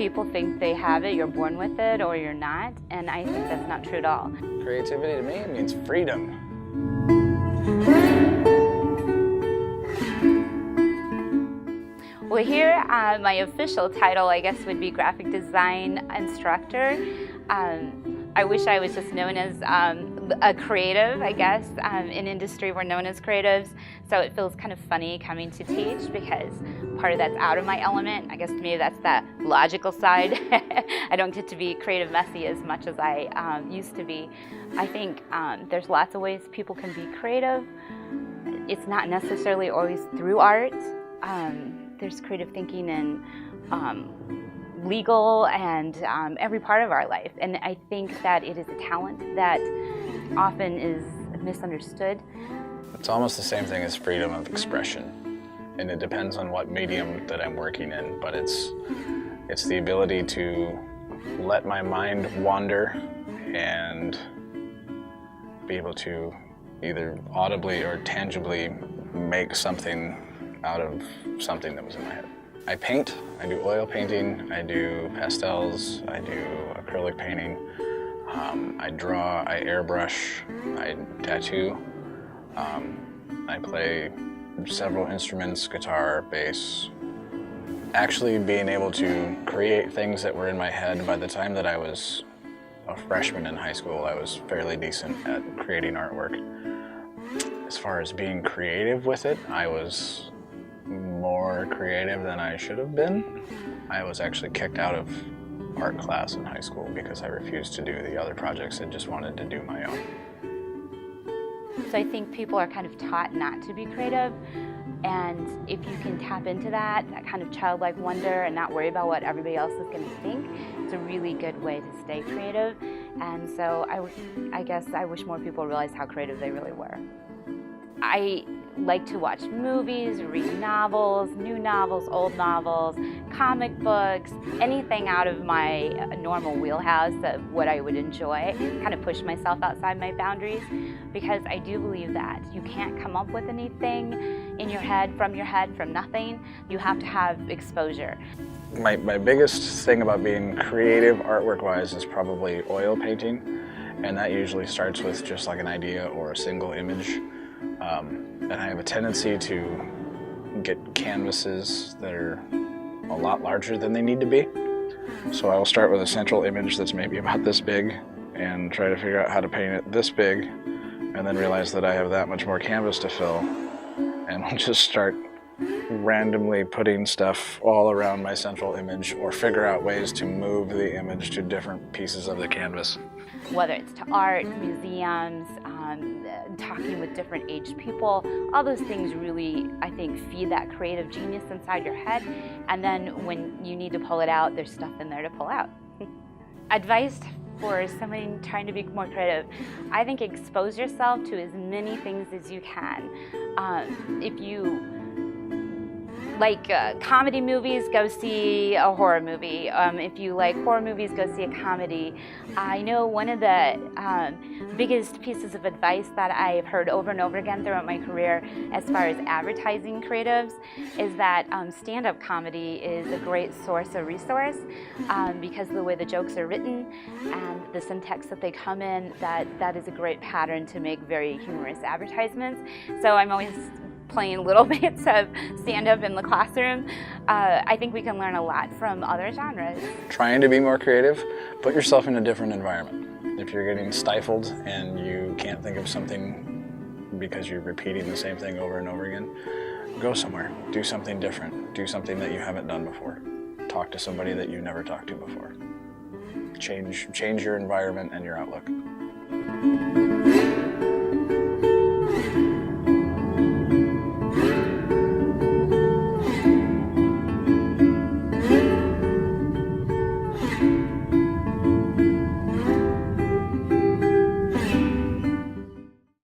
people think they have it, you're born with it, or you're not, and I think that's not true at all. Creativity to me means freedom. Well, here, my official title, I guess, would be graphic design instructor. I wish I was just known as a creative, I guess. In industry, we're known as creatives, so it feels kind of funny coming to teach because part of that's out of my element. I guess to me that's that logical side. I don't get to be creative messy as much as I used to be. I think there's lots of ways people can be creative. It's not necessarily always through art. There's creative thinking in legal and every part of our life. And I think that it is a talent that often is misunderstood. It's almost the same thing as freedom of expression. And it depends on what medium that I'm working in, but it's the ability to let my mind wander and be able to either audibly or tangibly make something out of something that was in my head. I paint, I do oil painting, I do pastels, I do acrylic painting, I draw, I airbrush, I tattoo, I play several instruments, guitar, bass. Actually being able to create things that were in my head, by the time that I was a freshman in high school, I was fairly decent at creating artwork. As far as being creative with it, I was more creative than I should have been. I was actually kicked out of art class in high school because I refused to do the other projects and just wanted to do my own. So I think people are kind of taught not to be creative, and if you can tap into that kind of childlike wonder and not worry about what everybody else is going to think, it's a really good way to stay creative. And so I guess I wish more people realized how creative they really were. I like to watch movies, read novels, new novels, old novels, comic books, anything out of my normal wheelhouse of what I would enjoy, kind of push myself outside my boundaries, because I do believe that you can't come up with anything in your head, from nothing. You have to have exposure. My biggest thing about being creative artwork-wise is probably oil painting, and that usually starts with just like an idea or a single image. And I have a tendency to get canvases that are a lot larger than they need to be. So I will start with a central image that's maybe about this big and try to figure out how to paint it this big, and then realize that I have that much more canvas to fill, and I'll just start randomly putting stuff all around my central image, or figure out ways to move the image to different pieces of the canvas. Whether it's to art, museums, talking with different aged people, all those things really, I think, feed that creative genius inside your head. And then when you need to pull it out, there's stuff in there to pull out. Advice for someone trying to be more creative: I think expose yourself to as many things as you can. If you like comedy movies, go see a horror movie. If you like horror movies, go see a comedy. I know one of the biggest pieces of advice that I've heard over and over again throughout my career as far as advertising creatives is that stand-up comedy is a great source of resource because of the way the jokes are written and the syntax that they come in, that is a great pattern to make very humorous advertisements. So I'm always playing little bits of stand-up in the classroom. I think we can learn a lot from other genres. Trying to be more creative, put yourself in a different environment. If you're getting stifled and you can't think of something because you're repeating the same thing over and over again, go somewhere, do something different, do something that you haven't done before. Talk to somebody that you never talked to before. Change your environment and your outlook.